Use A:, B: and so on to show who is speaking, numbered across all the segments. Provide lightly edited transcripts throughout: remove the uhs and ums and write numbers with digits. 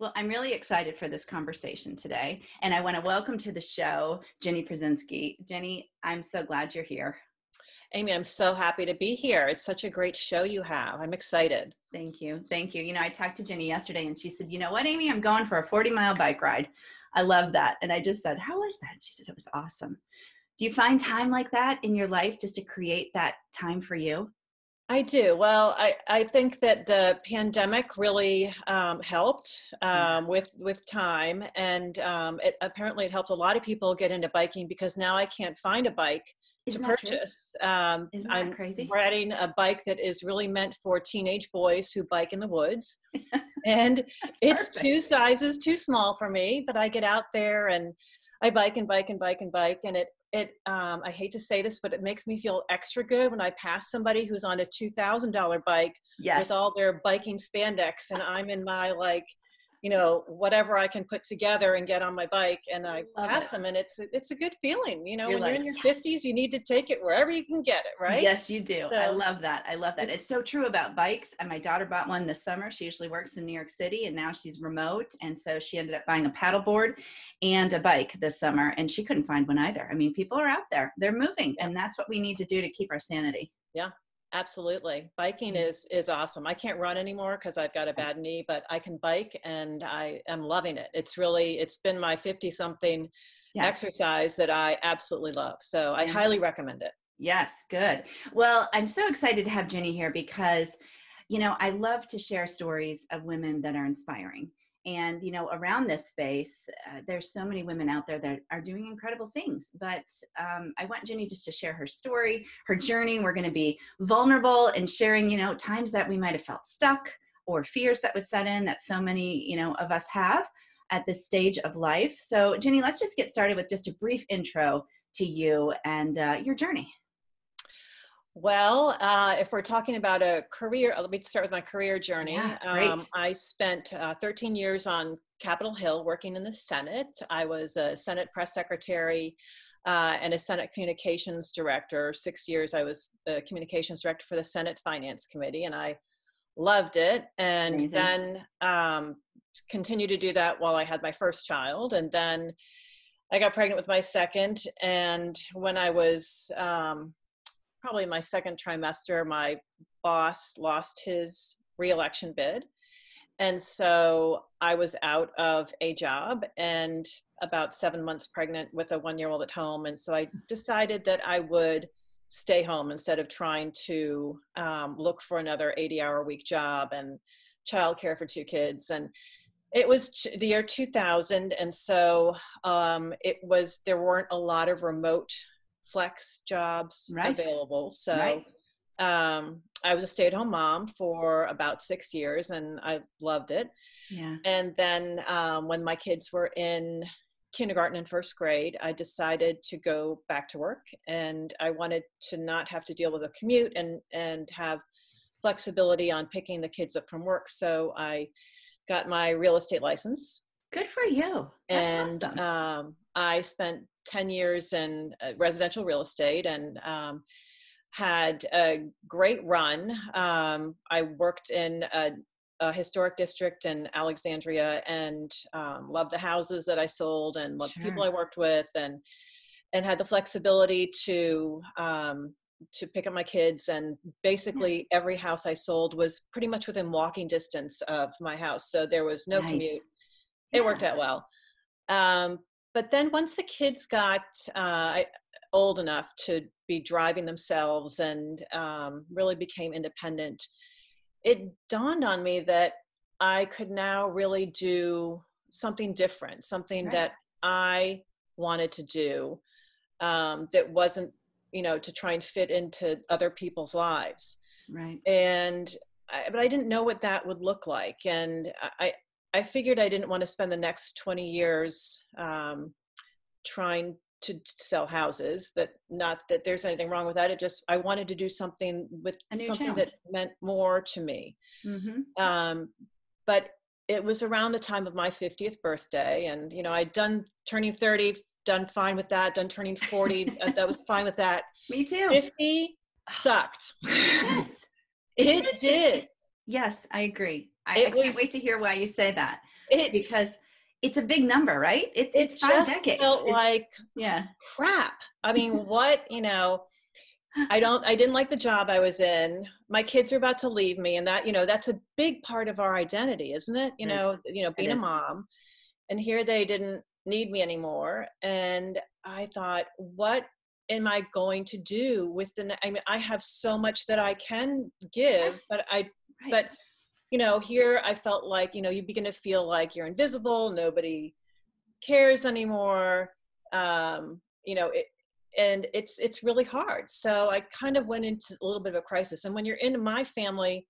A: Well, I'm really excited for this conversation today, and I want to welcome to the show, Ginny Brzezinski. Ginny, I'm so glad you're here.
B: Amy, I'm so happy to be here. It's such a great show you have. I'm excited.
A: Thank you. Thank you. I talked to Ginny yesterday and she said, you know what, Amy, I'm going for a 40-mile bike ride. I love that. And I just said, how was that? She said, it was awesome. Do you find time like that in your life just to create that time for you?
B: I do. Well, I think that the pandemic really helped with time, and apparently it helped a lot of people get into biking because now I can't find a bike to
A: Isn't that true?
B: purchase.
A: Isn't that
B: I'm
A: crazy?
B: riding a bike that is really meant for teenage boys who bike in the woods, and
A: That's
B: it's
A: perfect.
B: two sizes too small for me. But I get out there and I bike and bike and bike and bike, and I hate to say this, but it makes me feel extra good when I pass somebody who's on a $2,000 bike with
A: Yes.
B: all their biking spandex, and I'm in my whatever I can put together and get on my bike, and I
A: Love
B: pass
A: it.
B: them, and it's a good feeling.
A: You're
B: When you're
A: like,
B: in your
A: yes.
B: 50s, you need to take it wherever you can get it, right?
A: Yes, you do. I
B: So
A: love that. I love that.
B: it's
A: It's so true about bikes. And my daughter bought one this summer. She usually works in New York City and now she's remote. And so she ended up buying a paddleboard and a bike this summer. And she couldn't find one either. I mean, people are out there, they're moving.
B: yeah.
A: And that's what we need to do to keep our sanity.
B: Yeah, absolutely. Biking
A: Yeah.
B: is awesome. I can't run anymore because I've got a bad knee, but I can bike and I am loving it. It's been my 50 something
A: Yes.
B: exercise that I absolutely love. So I
A: Yeah.
B: highly recommend it.
A: Yes. Good. Well, I'm so excited to have Ginny here because, I love to share stories of women that are inspiring. And, around this space, there's so many women out there that are doing incredible things. But I want Ginny just to share her story, her journey. We're going to be vulnerable and sharing, times that we might have felt stuck or fears that would set in that so many, of us have at this stage of life. So, Ginny, let's just get started with just a brief intro to you and your journey.
B: Well, if we're talking about a career, let me start with my career journey.
A: Yeah, great.
B: I spent 13 years on Capitol Hill working in the Senate. I was a Senate press secretary and a Senate communications director. 6 years I was the communications director for the Senate Finance Committee, and I loved it. And
A: Amazing.
B: then continued to do that while I had my first child. And then I got pregnant with my second. And when I was probably my second trimester, my boss lost his reelection bid. And so I was out of a job and about 7 months pregnant with a 1-year-old at home. And so I decided that I would stay home instead of trying to look for another 80-hour-a-week job and childcare for 2 kids. And it was the year 2000. And so there weren't a lot of remote flex jobs
A: Right.
B: available. So
A: Right.
B: I was a stay-at-home mom for about 6 years and I loved it.
A: Yeah.
B: And then when my kids were in kindergarten and first grade, I decided to go back to work, and I wanted to not have to deal with a commute and have flexibility on picking the kids up from work. So I got my real estate license.
A: Good for you. That's
B: And
A: awesome.
B: I spent 10 years in residential real estate and had a great run. I worked in a historic district in Alexandria and loved the houses that I sold and loved the people
A: Sure.
B: I worked with, and had the flexibility to pick up my kids. And
A: Yeah.
B: basically every house I sold was pretty much within walking distance of my house. So there was no
A: Nice.
B: commute. It
A: Yeah.
B: worked out well. But then once the kids got old enough to be driving themselves and really became independent, it dawned on me that I could now really do something different, something
A: Right.
B: that I wanted to do, that wasn't, to try and fit into other people's lives.
A: Right.
B: But I didn't know what that would look like. And I figured I didn't want to spend the next 20 years trying to sell houses. Not that there's anything wrong with that. I wanted to do something
A: A new
B: something
A: challenge.
B: that meant more to me.
A: Mm-hmm.
B: But it was around the time of my 50th birthday. And, I'd done turning 30, done fine with that, done turning 40. That was fine with that.
A: Me too.
B: 50 sucked.
A: Yes. It
B: It
A: did.
B: did.
A: Yes, I agree. I can't wait to hear why you say that,
B: it,
A: because it's a big number, right? It's 5
B: just
A: decades.
B: felt like
A: Yeah.
B: crap. I mean, what, I didn't like the job I was in. My kids are about to leave me. And that, that's a big part of our identity, isn't it? Being a mom. And here they didn't need me anymore. And I thought, what am I going to do with I have so much that I can give,
A: Yes.
B: but
A: Right.
B: here I felt like, you begin to feel like you're invisible. Nobody cares anymore. And it's really hard. So I kind of went into a little bit of a crisis. And when you're in my family,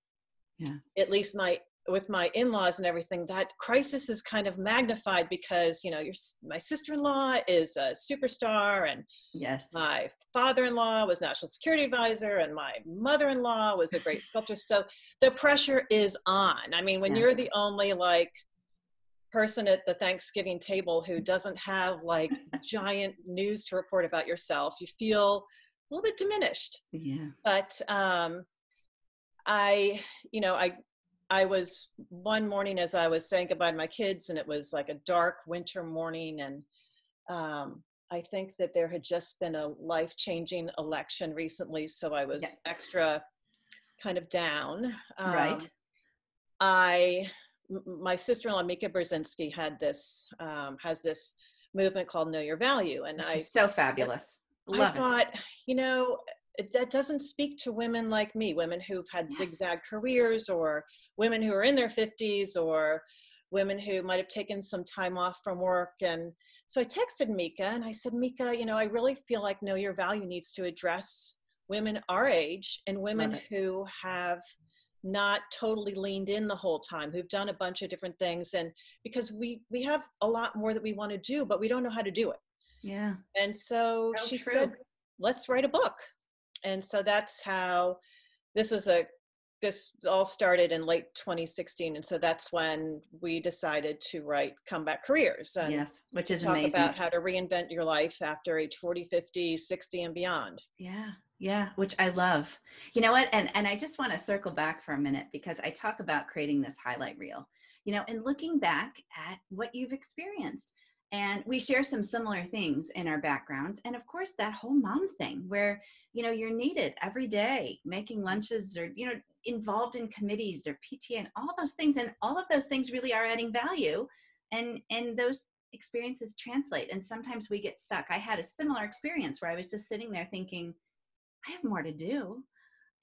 A: Yeah.
B: at least with my in-laws and everything, that crisis is kind of magnified because, my sister-in-law is a superstar, and
A: Yes.
B: my father-in-law was national security advisor, and my mother-in-law was a great sculptor. So the pressure is on. I mean, when you're the only person at the Thanksgiving table who doesn't have giant news to report about yourself, you feel a little bit diminished.
A: Yeah.
B: But I was one morning as I was saying goodbye to my kids, and it was like a dark winter morning, and I think that there had just been a life-changing election recently, so I was extra kind of down.
A: Right.
B: My sister-in-law, Mika Brzezinski, has this movement called Know Your Value. And
A: She's so fabulous. Love
B: I thought, that doesn't speak to women like me, women who've had zigzag careers, or women who are in their 50s, or women who might have taken some time off from work. And so I texted Mika and I said, Mika, I really feel like Know Your Value needs to address women our age, and women who have not totally leaned in the whole time, who've done a bunch of different things. And because we have a lot more that we want to do, but we don't know how to do it.
A: Yeah.
B: And so she said, let's write a book. And so that's how this all started in late 2016. And so that's when we decided to write Comeback Careers. And
A: which is
B: talk
A: amazing.
B: about how to reinvent your life after age 40, 50, 60 and beyond.
A: Yeah, which I love. You know what? And I just want to circle back for a minute, because I talk about creating this highlight reel, and looking back at what you've experienced. And we share some similar things in our backgrounds. And of course, that whole mom thing where, you're needed every day, making lunches, or, involved in committees or PTA and all those things. And all of those things really are adding value. And those experiences translate. And sometimes we get stuck. I had a similar experience where I was just sitting there thinking, I have more to do.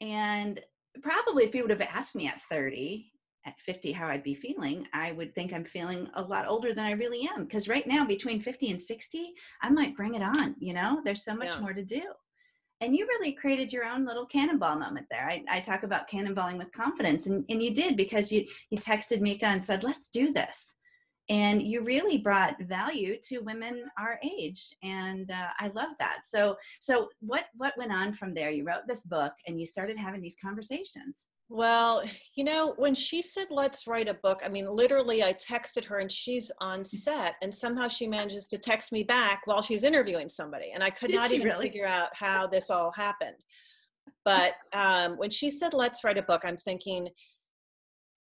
A: And probably if you would have asked me at 30, at 50, how I'd be feeling, I would think I'm feeling a lot older than I really am. Because right now, between 50 and 60, I'm like, bring it on. There's so much more to do. And you really created your own little cannonball moment there. I talk about cannonballing with confidence. And you did, because you texted Mika and said, let's do this. And you really brought value to women our age. And I love that. So what went on from there? You wrote this book and you started having these conversations.
B: Well, when she said, let's write a book, I mean, literally I texted her and she's on set, and somehow she manages to text me back while she's interviewing somebody. And I could not even figure out how this all happened. But when she said, let's write a book, I'm thinking,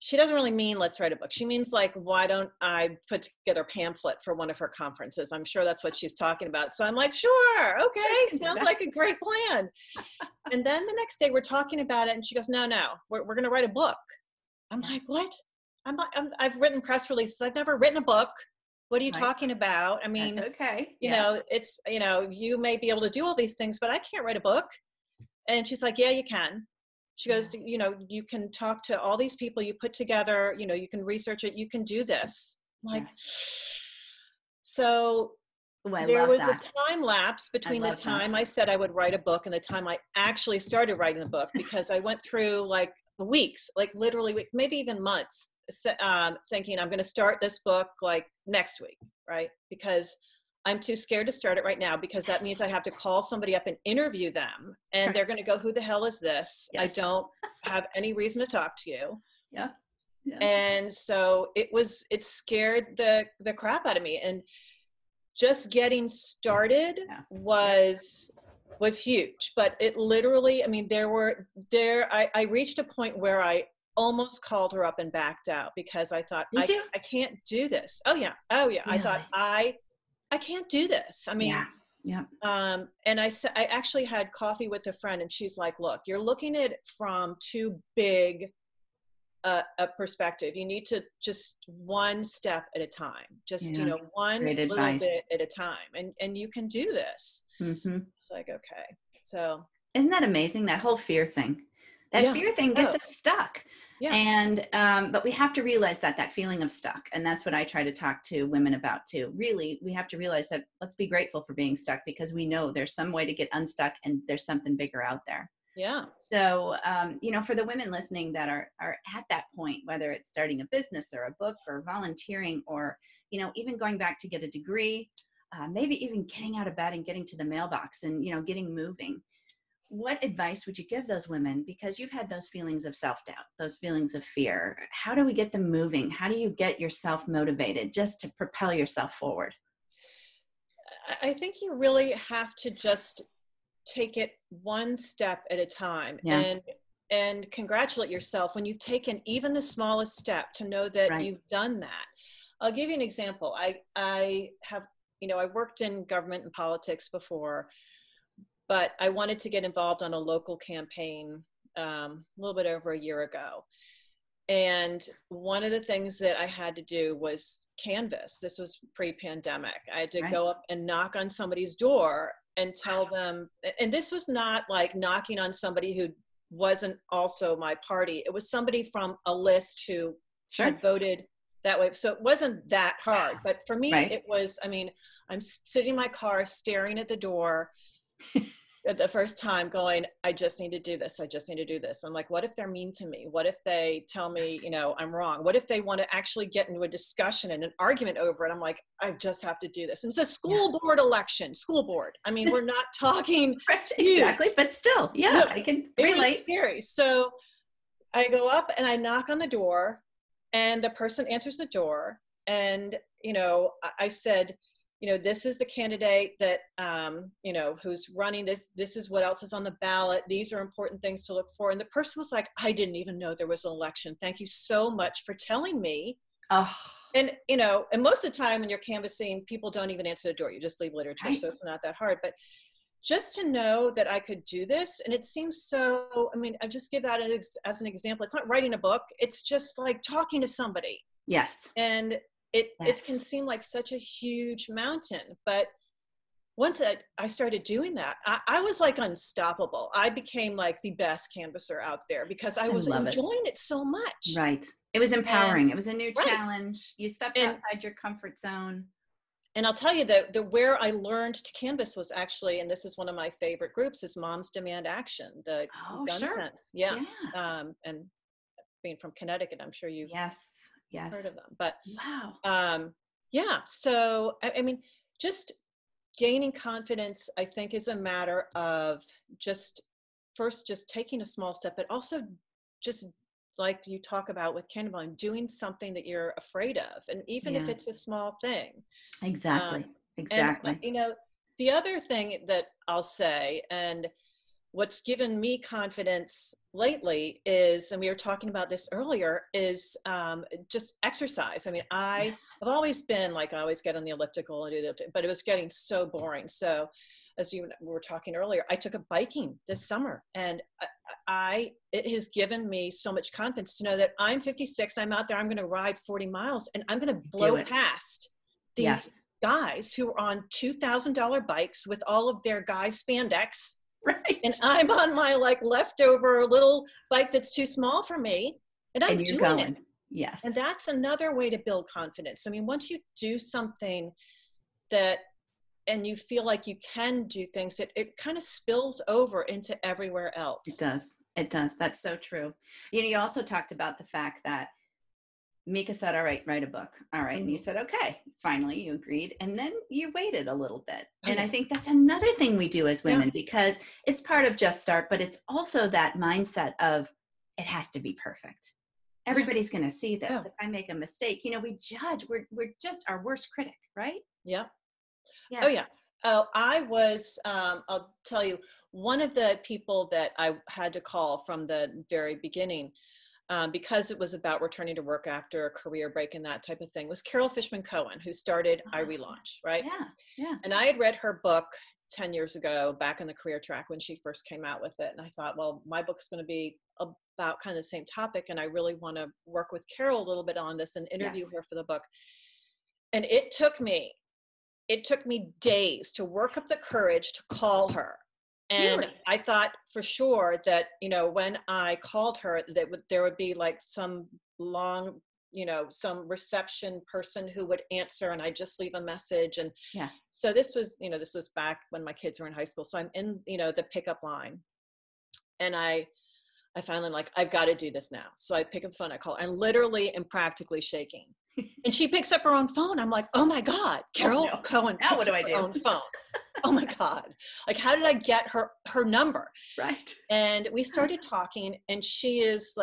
B: she doesn't really mean let's write a book. She means why don't I put together a pamphlet for one of her conferences? I'm sure that's what she's talking about. So I'm like, sure, okay, sounds like a great plan. And then the next day we're talking about it, and she goes, no, we're going to write a book. I'm like, what? I've written press releases. I've never written a book. What are you talking about? I mean,
A: that's okay.
B: It's, you may be able to do all these things, but I can't write a book. And she's like, yeah, you can. She goes, you can talk to all these people you put together, you can research it, you can do this. I'm like, so there was a time lapse between the time I said I would write a book and the time I actually started writing the book, because I went through weeks, literally weeks, maybe even months, thinking I'm going to start this book next week, right? Because I'm too scared to start it right now, because that means I have to call somebody up and interview them, and they're going to go, who the hell is this? I don't have any reason to talk to you.
A: Yeah.
B: And so it scared the crap out of me. And just getting started was huge. But it literally, I mean, I reached a point where I almost called her up and backed out because I thought,
A: Did you?
B: I can't do this. Oh yeah. Oh yeah. I thought,
A: Really?
B: I can't do this. I mean,
A: Yeah. Yeah.
B: and I said, I actually had coffee with a friend and she's like, look, you're looking at it from too big a perspective. You need to just one step at a time, just,
A: Yeah.
B: one
A: Great
B: little
A: advice.
B: bit at a time. And you can do this.
A: Mm-hmm.
B: It's like, okay. So.
A: Isn't that amazing? That whole fear thing. That
B: Yeah.
A: fear thing gets
B: Oh,
A: us stuck.
B: yeah.
A: And but we have to realize that feeling of stuck. And that's what I try to talk to women about too. Really, we have to realize that let's be grateful for being stuck because we know there's some way to get unstuck and there's something bigger out there.
B: Yeah.
A: So, for the women listening that are at that point, whether it's starting a business or a book or volunteering or, even going back to get a degree, maybe even getting out of bed and getting to the mailbox and, getting moving. What advice would you give those women? Because you've had those feelings of self-doubt, those feelings of fear. How do we get them moving? How do you get yourself motivated just to propel yourself forward?
B: I think you really have to just take it one step at a time
A: Yeah.
B: and congratulate yourself when you've taken even the smallest step to know that
A: Right.
B: you've done that. I'll give you an example. I have, I worked in government and politics before, but I wanted to get involved on a local campaign a little bit over a year ago. And one of the things that I had to do was canvas. This was pre-pandemic. I had to
A: Right.
B: go up and knock on somebody's door and tell them, and this was not like knocking on somebody who wasn't also my party. It was somebody from a list who
A: Sure.
B: had voted that way. So it wasn't that hard, but for me,
A: Right.
B: it was, I'm sitting in my car, staring at the door at the first time going, I just need to do this. I just need to do this. I'm like, what if they're mean to me? What if they tell me, I'm wrong? What if they want to actually get into a discussion and an argument over it? I'm like, I just have to do this. And it's a school board election, school board. I mean, we're not talking.
A: Right, exactly. But still, yeah, I can
B: It
A: relate.
B: was scary. So I go up and I knock on the door and the person answers the door. And, I said, this is the candidate that, who's running this. This is what else is on the ballot. These are important things to look for. And the person was like, I didn't even know there was an election. Thank you so much for telling me.
A: Oh.
B: And, and most of the time when you're canvassing, people don't even answer the door. You just leave literature.
A: Right.
B: So it's not that hard. But just to know that I could do this. And it seems so, I just give that as an example. It's not writing a book. It's just like talking to somebody.
A: Yes.
B: And it can seem like such a huge mountain, but once I started doing that, I was like unstoppable. I became like the best canvasser out there because I was enjoying it so much.
A: Right. It was empowering. It was a new
B: Right.
A: challenge. You stepped outside your comfort zone.
B: And I'll tell you that where I learned to canvas was actually, and this is one of my favorite groups, is Moms Demand Action, the gun sense. Yeah. And being from Connecticut, I'm sure you've heard of them. But
A: wow.
B: Yeah. So, just gaining confidence, I think, is a matter of just taking a small step, but also just like you talk about with cannonballing, doing something that you're afraid of. And even if it's a small thing.
A: Exactly.
B: And, the other thing that I'll say, and what's given me confidence lately is, and we were talking about this earlier, is just exercise. I've always been like, I always get on the elliptical and do that, but it was getting so boring. So as you were talking earlier, I took up biking this summer, and it has given me so much confidence to know that I'm 56, I'm out there, I'm going to ride 40 miles and I'm going to blow past these guys who are on $2,000 bikes with all of their guy spandex.
A: Right.
B: And I'm on my like leftover little bike that's too small for me. And I'm doing it.
A: Yes.
B: And that's another way to build confidence. Once you do something and you feel like you can do things, it kind of spills over into everywhere else.
A: It does. It does. That's so true. You also talked about the fact that Mika said, all right, write a book. All right. Mm-hmm. And you said, okay, finally you agreed. And then you waited a little bit. And I think that's another thing we do as women, because it's part of Just Start, but it's also that mindset of it has to be perfect. Everybody's going to see this. If I make a mistake, we judge, we're just our worst critic, right?
B: Yeah. Oh yeah. Oh, I was, I'll tell you, one of the people that I had to call from the very beginning, because it was about returning to work after a career break and that type of thing, was Fishman Cohen, who started I Relaunch, right?
A: Yeah, yeah.
B: And I had read her book 10 years ago, back in the career track when she first came out with it. And I thought, well, my book's going to be about kind of the same topic. And I really want to work with Carol a little bit on this and interview her for the book. And it took me days to work up the courage to call her. And
A: really?
B: I thought for sure that, when I called her, that there would be like some long, some reception person who would answer, and I just leave a message. And so this was back when my kids were in high school. So I'm in, the pickup line, and I finally am like, I've got to do this now. So I pick up the phone, I call, and literally am practically shaking. And she picks up her own phone. I'm like, oh my God, Carol Cohen picks up her own phone. Oh my God. Like, how did I get her number?
A: Right.
B: And we started talking, and she's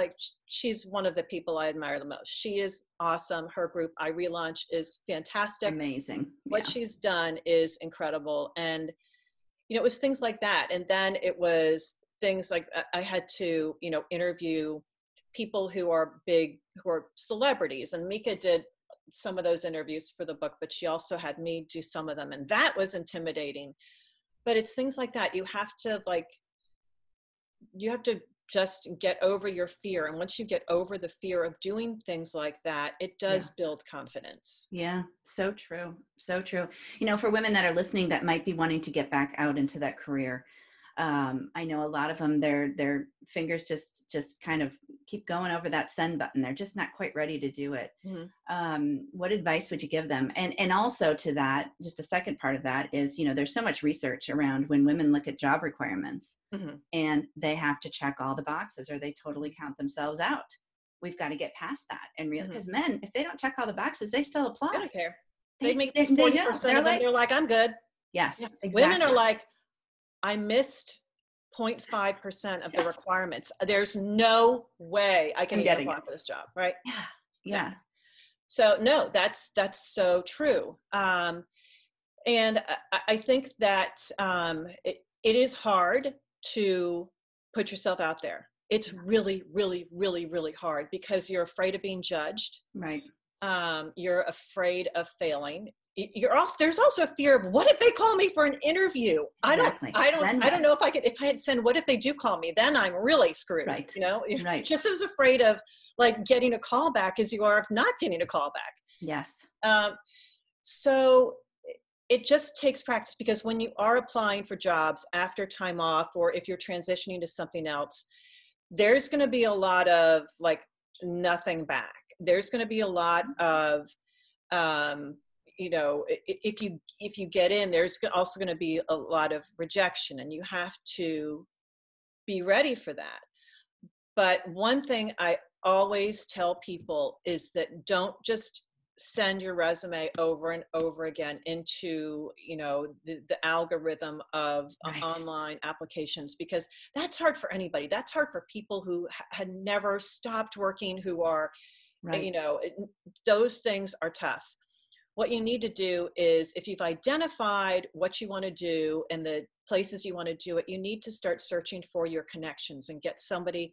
B: one of the people I admire the most. She is awesome. Her group, I Relaunch, is fantastic.
A: Amazing.
B: What she's done is incredible. And, it was things like that. And then it was things like I had to, interview people who are celebrities. And Mika did some of those interviews for the book, but she also had me do some of them. And that was intimidating. But it's things like that. You have to just get over your fear. And once you get over the fear of doing things like that, it does build confidence.
A: Yeah. So true. So true. For women that are listening that might be wanting to get back out into that career, I know a lot of them, their fingers just kind of keep going over that send button. They're just not quite ready to do it. Mm-hmm. What advice would you give them? And also to that, just the second part of that is, there's so much research around when women look at job requirements, mm-hmm. and they have to check all the boxes or they totally count themselves out. We've got to get past that and real, because mm-hmm. men, if they don't check all the boxes, they still apply.
B: They don't care. They make 40% of them. They're like, I'm good.
A: Yes.
B: Yeah.
A: Exactly.
B: Women are like, I missed 0.5% of the requirements. There's no way I can get apply for this job, right?
A: Yeah.
B: So no, that's so true. And I think that it is hard to put yourself out there. It's really, really, really, really hard because you're afraid of being judged.
A: Right.
B: You're afraid of failing. There's also a fear of, what if they call me for an interview?
A: Exactly.
B: I don't know if I had said, what if they do call me? Then I'm really screwed.
A: Right.
B: Right. Just as afraid of like getting a call back as you are of not getting a call back.
A: Yes.
B: So it just takes practice, because when you are applying for jobs after time off, or if you're transitioning to something else, there's going to be a lot of like nothing back. There's going to be a lot of, if you get in, there's also going to be a lot of rejection, and you have to be ready for that. But one thing I always tell people is that don't just send your resume over and over again into, the algorithm of online applications, because that's hard for anybody. That's hard for people who had never stopped working, who are, those things are tough. What you need to do is, if you've identified what you want to do and the places you want to do it, you need to start searching for your connections and get somebody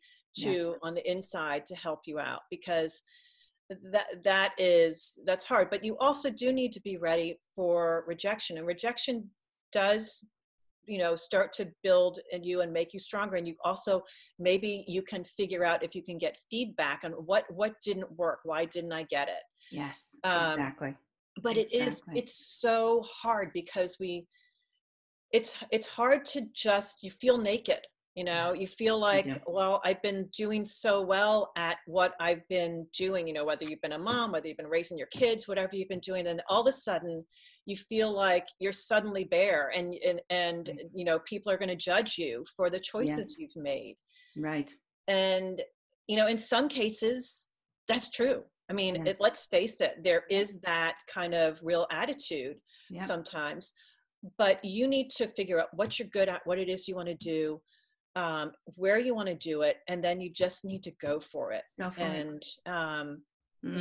B: on the inside to help you out, because that's hard. But you also do need to be ready for rejection, and rejection does, start to build in you and make you stronger. And you also, maybe you can figure out if you can get feedback on what didn't work. Why didn't I get it?
A: Yes, exactly.
B: But it's so hard, because it's hard to you feel naked, you feel like, well, I've been doing so well at what I've been doing, whether you've been a mom, whether you've been raising your kids, whatever you've been doing. And all of a sudden you feel like you're suddenly bare, and people are going to judge you for the choices you've made.
A: Right. And,
B: in some cases that's true. I mean, let's face it, there is that kind of real attitude sometimes, but you need to figure out what you're good at, what it is you want to do, where you want to do it. And then you just need to go for it. You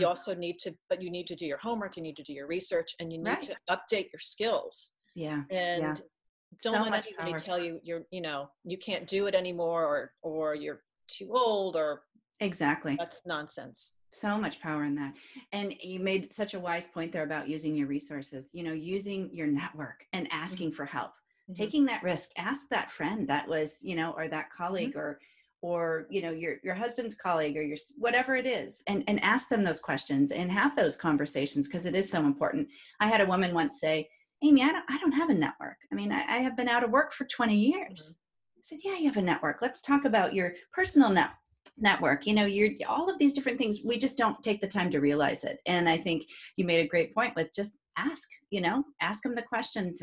B: also need to do your homework, you need to do your research, and you need to update your skills. And don't let anybody tell you you can't do it anymore, or you're too old, or
A: Exactly.
B: That's nonsense.
A: So much power in that. And you made such a wise point there about using your resources, using your network and
B: Mm-hmm.
A: asking for help,
B: Mm-hmm.
A: taking that risk. Ask that friend that was, or that colleague,
B: Mm-hmm.
A: or your husband's colleague, or your whatever it is, and ask them those questions and have those conversations, because it is so important. I had a woman once say, Amy, I don't have a network. I mean, I have been out of work for 20
B: Mm-hmm.
A: years. I said, yeah, you have a network. Let's talk about your personal network. You're all of these different things. We just don't take the time to realize it. And I think you made a great point with just ask them the questions,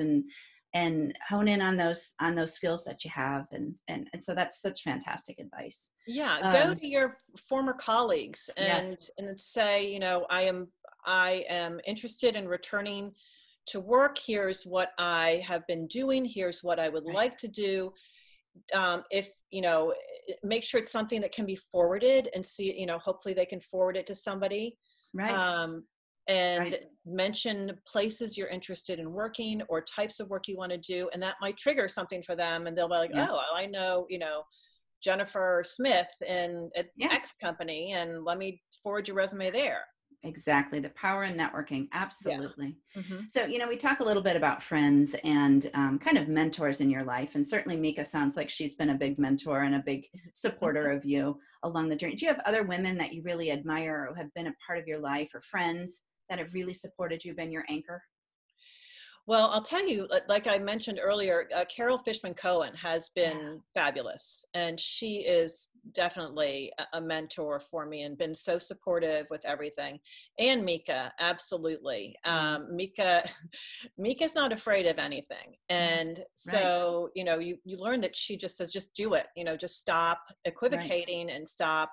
A: and hone in on those skills that you have. And so that's such fantastic advice.
B: Yeah, go to your former colleagues and
A: Yes.
B: say, I am interested in returning to work. Here's what I have been doing. Here's what I would
A: Right.
B: like to do. If make sure it's something that can be forwarded, and see, hopefully they can forward it to somebody.
A: Right.
B: And
A: Right.
B: mention places you're interested in working or types of work you want to do, and that might trigger something for them, and they'll be like,
A: Yes.
B: oh, I know, Jennifer Smith in at
A: Yeah.
B: X company, and let me forward your resume there.
A: Exactly. The power in networking.
B: Yeah.
A: Absolutely.
B: Mm-hmm.
A: So, we talk a little bit about friends and kind of mentors in your life. And certainly Mika sounds like she's been a big mentor and a big supporter
B: Mm-hmm.
A: of you along the journey. Do you have other women that you really admire or have been a part of your life, or friends that have really supported you, been your anchor?
B: Well, I'll tell you, like I mentioned earlier, Fishman Cohen has
A: Yeah.
B: been fabulous, and she is definitely a mentor for me and been so supportive with everything. And Mika, absolutely.
A: Yeah.
B: Mika's not afraid of anything,
A: Yeah.
B: and
A: Right.
B: so you learn that she just says, just do it. Just stop
A: Right.
B: equivocating and stop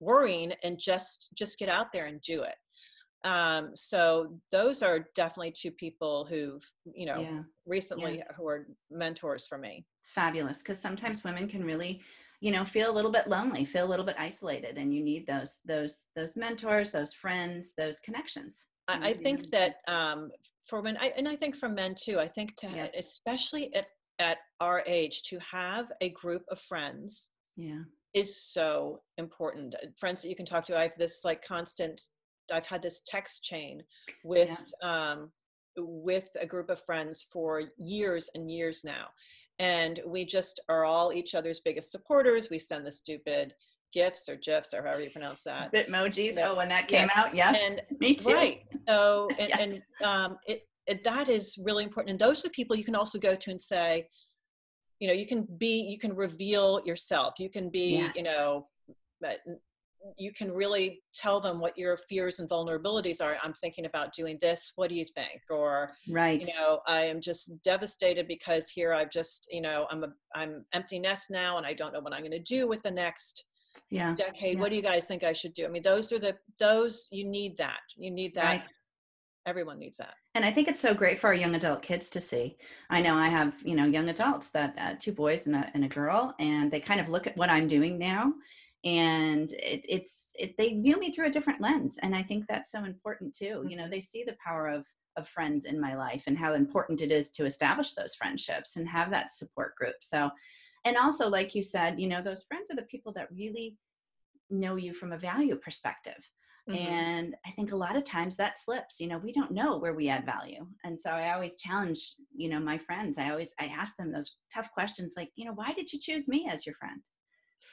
B: worrying, and just get out there and do it. So those are definitely two people who've,
A: Yeah. Yeah.
B: recently, who are mentors for me.
A: It's fabulous, because sometimes women can really, feel a little bit lonely, feel a little bit isolated, and you need those mentors, those friends, those connections.
B: I
A: You
B: think
A: really do.
B: that for women, and I think for men too, I think
A: Yes.
B: especially at our age, to have a group of friends
A: Yeah.
B: is so important. Friends that you can talk to. I've had this text chain with,
A: Yeah.
B: with a group of friends for years and years now. And we just are all each other's biggest supporters. We send the stupid GIFs or GIFs or however you pronounce that.
A: Bitmojis. Oh, when that came
B: Yes.
A: out. Yes.
B: And
A: Me too.
B: right. So,
A: Yes.
B: that is really important. And those are the people you can also go to and say, you can reveal yourself. You can be,
A: Yes.
B: but you can really tell them what your fears and vulnerabilities are. I'm thinking about doing this. What do you think? Or,
A: Right.
B: I am just devastated because here I've just, I'm empty nest now, and I don't know what I'm going to do with the next
A: Yeah.
B: decade.
A: Yeah.
B: What do you guys think I should do? I mean, you need that. You need that.
A: Right.
B: Everyone needs that.
A: And I think it's so great for our young adult kids to see. I know I have, young adults that two boys and a girl, and they kind of look at what I'm doing now, and they view me through a different lens. And I think that's so important too.
B: Mm-hmm.
A: They see the power of friends in my life, and how important it is to establish those friendships and have that support group. So, and also, like you said, those friends are the people that really know you from a value perspective.
B: Mm-hmm.
A: And I think a lot of times that slips. We don't know where we add value. And so I always challenge, my friends. I ask them those tough questions like, why did you choose me as your friend?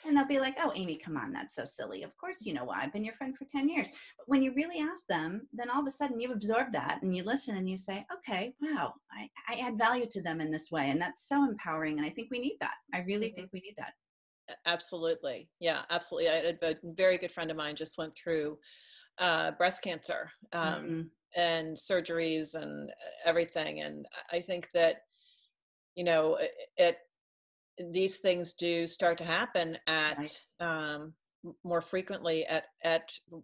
A: And they'll be like, oh, Amy, come on, that's so silly. Of course, you know why. I've been your friend for 10 years. But when you really ask them, then all of a sudden you absorb that and you listen and you say, okay, wow, I add value to them in this way. And that's so empowering. And I think we need that. I really
B: Mm-hmm.
A: think we need that.
B: Absolutely. Yeah, absolutely. A very good friend of mine just went through breast cancer, and surgeries and everything. And I think that, it these things do start to happen
A: Right.
B: more frequently at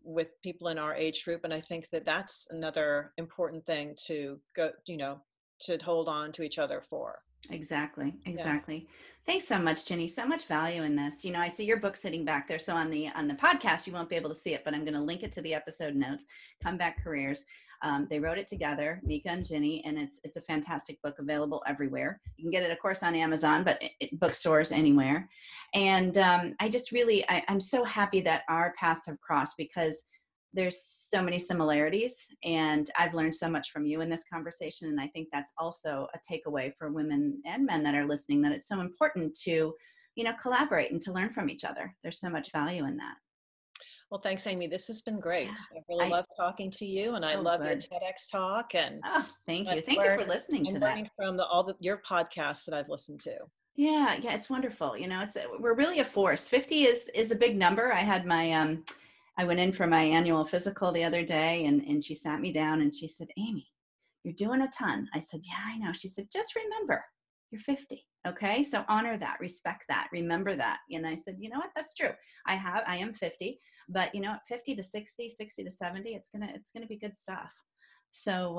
B: with people in our age group. And I think that that's another important thing to go, to hold on to each other for.
A: Exactly.
B: Yeah.
A: Exactly. Thanks so much, Ginny. So much value in this. I see your book sitting back there. So on the podcast, you won't be able to see it, but I'm going to link it to the episode notes, Comeback Careers. They wrote it together, Mika and Ginny, and it's a fantastic book, available everywhere. You can get it, of course, on Amazon, but bookstores anywhere. And I just really, I'm so happy that our paths have crossed, because there's so many similarities, and I've learned so much from you in this conversation. And I think that's also a takeaway for women and men that are listening, that it's so important to, collaborate and to learn from each other. There's so much value in that.
B: Well, thanks, Amy. This has been great.
A: Yeah.
B: I really love talking to you, and I
A: Oh,
B: love your
A: good.
B: TEDx talk. And
A: Oh, thank you. Thank you for listening to
B: I'm
A: that.
B: learning from your podcasts that I've listened to.
A: Yeah, yeah, it's wonderful. We're really a force. 50 is a big number. I had my I went in for my annual physical the other day, and she sat me down and she said, "Amy, you're doing a ton." I said, "Yeah, I know." She said, "Just remember, you're 50. Okay. So honor that, respect that, remember that." And I said, "You know what? That's true. I am 50, but 50 to 60, 60 to 70, it's gonna be good stuff." So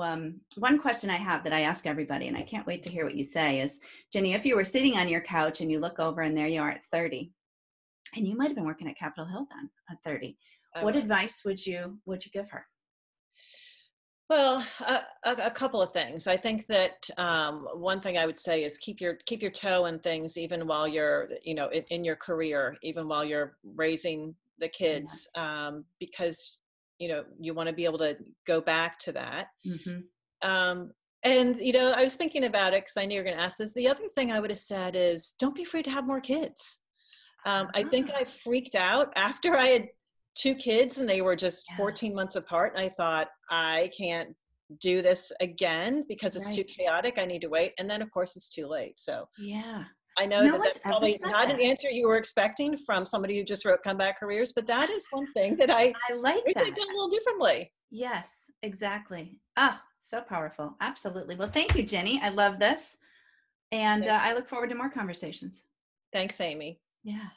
A: one question I have that I ask everybody, and I can't wait to hear what you say, is, Ginny, if you were sitting on your couch and you look over and there you are at 30, and you might have been working at Capitol Hill then at 30,
B: I
A: what
B: was.
A: advice would you give her?
B: Well, a couple of things. I think that one thing I would say is keep your toe in things, even while you're, in your career, even while you're raising the kids,
A: Yes.
B: because you want to be able to go back to that.
A: Mm-hmm.
B: And I was thinking about it because I knew you were going to ask this. The other thing I would have said is, don't be afraid to have more kids. I think I freaked out after I had 2 kids and they were just
A: Yeah.
B: 14 months apart. And I thought, I can't do this again because it's too chaotic. I need to wait. And then of course it's too late. So
A: Yeah.
B: I know
A: No
B: that
A: one's
B: that's
A: ever
B: probably
A: said
B: not
A: that.
B: an answer you were expecting from somebody who just wrote Comeback Careers, but that is one thing that I
A: I like
B: wish I'd
A: that.
B: done a little differently.
A: Yes, exactly. Ah, so powerful. Absolutely. Well, thank you, Jenny. I love this. And I look forward to more conversations.
B: Thanks, Amy.
A: Yeah.